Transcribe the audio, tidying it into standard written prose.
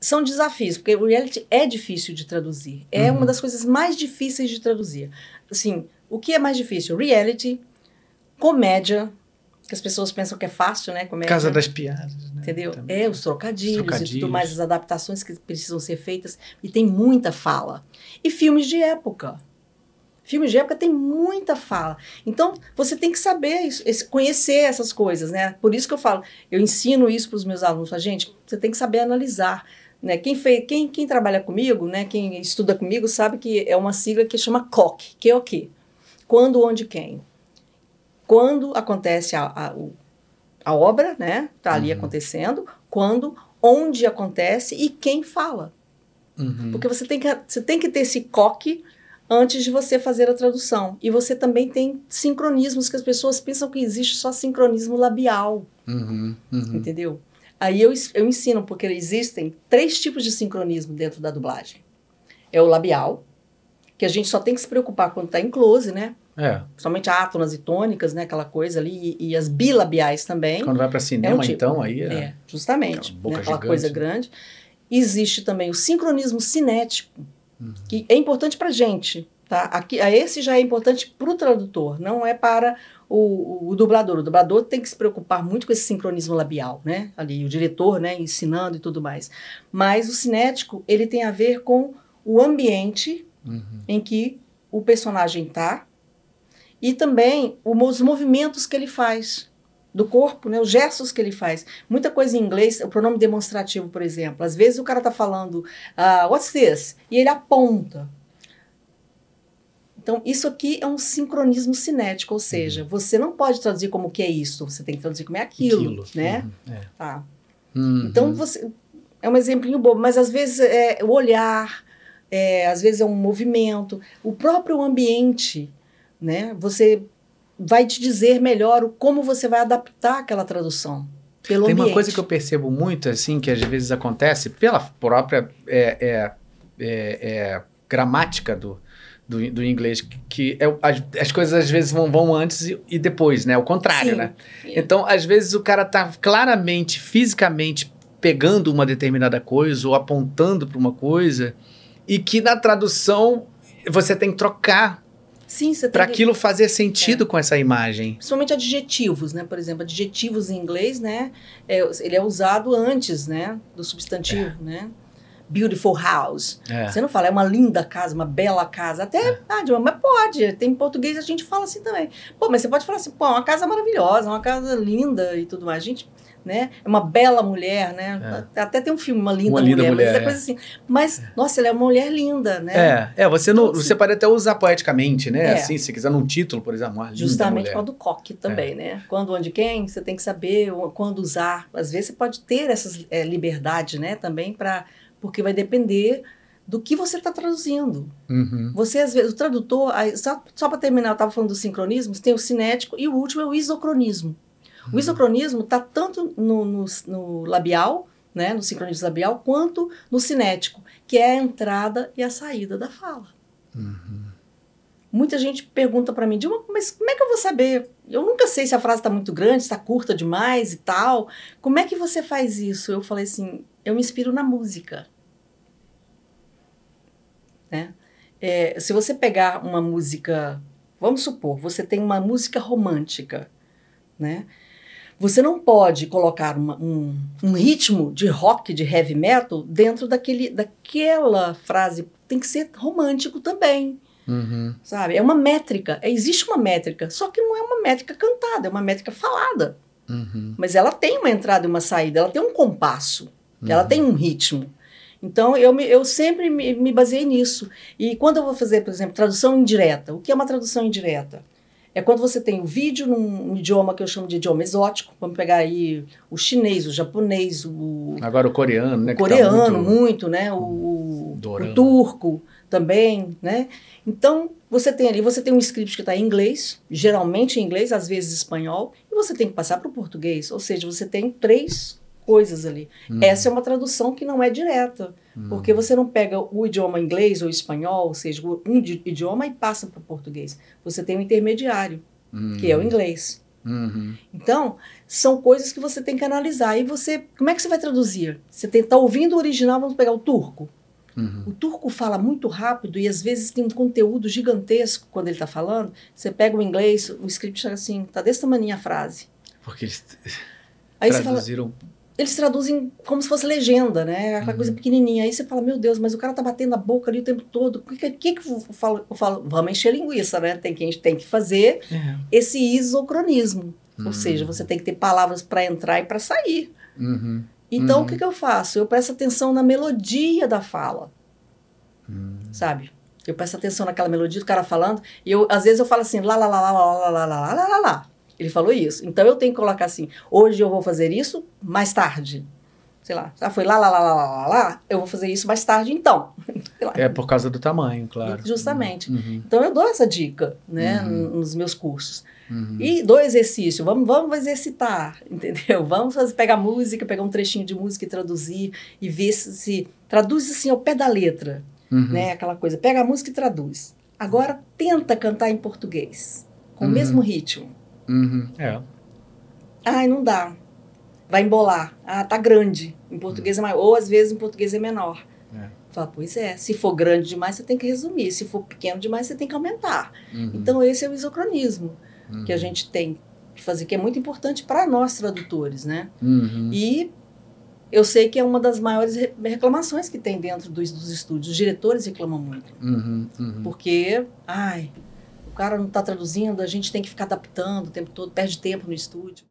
são desafios, porque o reality é difícil de traduzir. É uma das coisas mais difíceis de traduzir. Assim, o que é mais difícil? Reality, comédia, que as pessoas pensam que é fácil, né? Comédia. Casa das piadas, né? Entendeu? Também. Os trocadilhos e tudo mais, as adaptações que precisam ser feitas. E tem muita fala. E filmes de época. Filmes de época tem muita fala. Então, você tem que saber, conhecer essas coisas, né? Por isso que eu falo, eu ensino isso para os meus alunos. Falo, gente, você tem que saber analisar. Né? Quem trabalha comigo, né? Quem estuda comigo, sabe que é uma sigla que chama COQ, que é o quê? Quando, onde, quem. Quando acontece a obra, né? Está ali acontecendo. Quando, onde acontece e quem fala. Porque você tem que ter esse COQ antes de você fazer a tradução. E você também tem sincronismos, que as pessoas pensam que existe só sincronismo labial. Entendeu? Aí eu ensino, porque existem 3 tipos de sincronismo dentro da dublagem. É o labial, que a gente só tem que se preocupar quando está em close, né? Somente átonas e tônicas, né? Aquela coisa ali, e as bilabiais também. Quando vai para cinema, tipo, então, aí justamente. Boca aquela gigante, coisa grande. Existe também o sincronismo cinético, que é importante para a gente. Tá? Esse já é importante para o tradutor, não é para o dublador. O dublador tem que se preocupar muito com esse sincronismo labial, né? Ali, o diretor, né? Ensinando e tudo mais. Mas o cinético, ele tem a ver com o ambiente em que o personagem está e também os movimentos que ele faz do corpo, né? Os gestos que ele faz. Muita coisa em inglês, o pronome demonstrativo, por exemplo. Às vezes o cara está falando, what's this? E ele aponta. Então, isso aqui é um sincronismo cinético, ou seja, você não pode traduzir como que é isso, você tem que traduzir como é aquilo, né? Tá. Então, é um exemplinho bobo, mas às vezes é o olhar, às vezes é um movimento, o próprio ambiente, né? Você vai te dizer melhor como você vai adaptar aquela tradução. Pelo ambiente. Uma coisa que eu percebo muito, assim, que às vezes acontece pela própria gramática do inglês, que as coisas às vezes vão antes e depois, né? O contrário, né? Então, às vezes o cara tá claramente, fisicamente pegando uma determinada coisa ou apontando para uma coisa e que na tradução você tem que trocar para aquilo fazer sentido com essa imagem. Principalmente adjetivos, né? Por exemplo, adjetivos em inglês, né? Ele é usado antes, né? Do substantivo, né? Beautiful house. Você não fala, é uma linda casa, uma bela casa. Até, mas pode. Tem em português, a gente fala assim também. Pô, mas você pode falar assim, pô, uma casa maravilhosa, uma casa linda e tudo mais. A gente, né? É uma bela mulher, né? Até tem um filme, Uma Linda Mulher. Mas é coisa assim. Mas, nossa, ela é uma mulher linda, né? Você pode até usar poeticamente, né? Assim, se quiser num título, por exemplo, uma linda justamente mulher. com a do COQ também, né? Quando, onde, quem, você tem que saber quando usar. Às vezes você pode ter essas liberdade, né? Também porque vai depender do que você está traduzindo. Você, às vezes, o tradutor... Só para terminar, eu estava falando dos sincronismos, tem o cinético e o último é o isocronismo. O isocronismo está tanto no labial, né, no sincronismo labial, quanto no cinético, que é a entrada e a saída da fala. Muita gente pergunta para mim, Dilma, mas como é que eu vou saber? Eu nunca sei se a frase está muito grande, se está curta demais e tal. Como é que você faz isso? Eu falei assim, eu me inspiro na música. Né? Se você pegar uma música, vamos supor, você tem uma música romântica, né? Você não pode colocar um ritmo de rock, de heavy metal, dentro daquela frase. Tem que ser romântico também. Sabe? É uma métrica. Existe uma métrica, só que não é uma métrica cantada, é uma métrica falada. Mas ela tem uma entrada e uma saída, ela tem um compasso, ela tem um ritmo. Então, eu sempre me baseei nisso. E quando eu vou fazer, por exemplo, tradução indireta, o que é uma tradução indireta? É quando você tem o vídeo num idioma que eu chamo de idioma exótico. Vamos pegar aí o chinês, o japonês, agora o coreano, né? O coreano, muito, né? O turco também, né? Então, você tem um script que está em inglês, geralmente em inglês, às vezes espanhol, e você tem que passar para o português. Ou seja, você tem 3 coisas ali. Essa é uma tradução que não é direta, porque você não pega o idioma inglês ou espanhol, ou seja, um idioma e passa para o português. Você tem um intermediário, que é o inglês. Então, são coisas que você tem que analisar. E você, como é que você vai traduzir? Você está ouvindo o original, vamos pegar o turco. O turco fala muito rápido e às vezes tem um conteúdo gigantesco quando ele está falando. Você pega o inglês, o script chega assim, tá desse tamanho a frase. Porque eles traduziram... Eles traduzem como se fosse legenda, né? Aquela coisa pequenininha. Aí você fala, meu Deus, mas o cara tá batendo a boca ali o tempo todo. O que eu falo? Eu falo, vamos encher linguiça, né? A gente tem que fazer esse isocronismo. Ou seja, você tem que ter palavras para entrar e para sair. Então, o que eu faço? Eu presto atenção na melodia da fala. Sabe? Eu presto atenção naquela melodia do cara falando. E às vezes eu falo assim, lá, lá, lá, lá, lá, lá, lá, lá, lá, lá. Ele falou isso. Então, eu tenho que colocar assim, hoje eu vou fazer isso mais tarde. Sei lá, foi lá, lá, lá, lá, lá, lá, eu vou fazer isso mais tarde, então. É por causa do tamanho, claro. Justamente. Então, eu dou essa dica, né, nos meus cursos. E dou exercício, vamos exercitar, entendeu? Vamos pegar música, pegar um trechinho de música e traduzir, e ver se traduz assim ao pé da letra, né, aquela coisa, pega a música e traduz. Agora, tenta cantar em português, com o mesmo ritmo. Ai, não dá. Vai embolar. Ah, tá grande. Em português é maior. Ou, às vezes, em português é menor. Fala, pois é. Se for grande demais, você tem que resumir. Se for pequeno demais, você tem que aumentar. Então, esse é o isocronismo que a gente tem que fazer, que é muito importante para nós, tradutores, né? E eu sei que é uma das maiores reclamações que tem dentro dos estúdios. Os diretores reclamam muito. Porque, o cara não está traduzindo, a gente tem que ficar adaptando o tempo todo, perde tempo no estúdio.